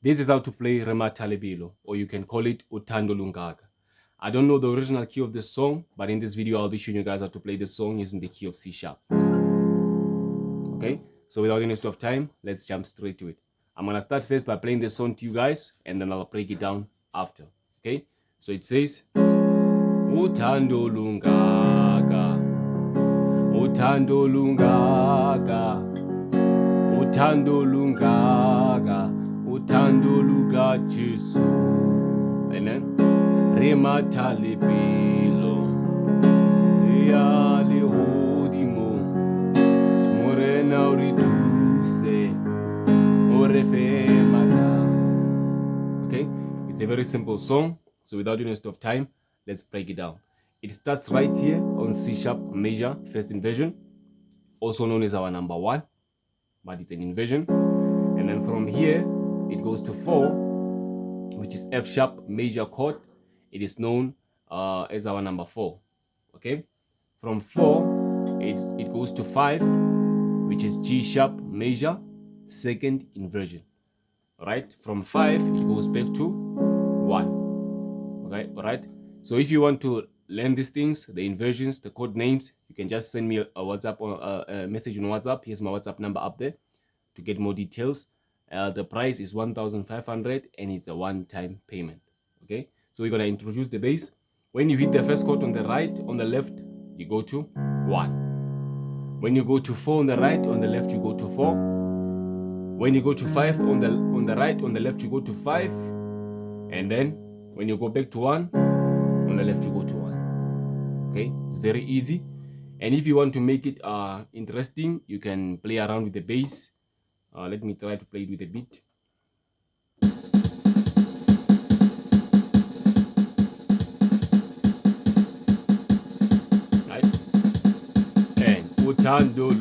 This is how to play Rema Talebilo, or you can call it Uthando olungaka. I don't know the original key of this song, but in this video I'll be showing you guys how to play this song using the key of C sharp. Okay, so without any waste of time, let's jump straight to it. I'm gonna start first by playing the song to you guys, and then I'll break it down after. Okay, so it says Uthando olungaka, Uthando olungaka, Uthando olungaka, Uthando luka Jesu. And then Rema Talebilo, ya lehodimo, morena urituse, orefe mata. Okay, it's a very simple song. So without any waste of time, let's break it down. It starts right here on C sharp major first inversion, also known as our number 1, but it's an inversion. And then from here, it goes to 4, which is F sharp major chord. It is known as our number 4. Okay, from 4, it goes to 5, which is G sharp major second inversion. All right, from 5, it goes back to 1. Okay, all right. So if you want to learn these things, the inversions, the code names, you can just send me a WhatsApp or a message on WhatsApp. Here's my WhatsApp number up there to get more details. The price is 1,500 and it's a one-time payment. Okay, so we're gonna introduce the bass. When you hit the first chord on the right, on the left, you go to 1. When you go to 4 on the right, on the left, you go to 4. When you go to 5 on the right, on the left, you go to 5. And then when you go back to 1, on the left, you go to 1. Okay, it's very easy. And if you want to make it interesting, you can play around with the bass. Let me try to play it with a beat. Right? And Uthando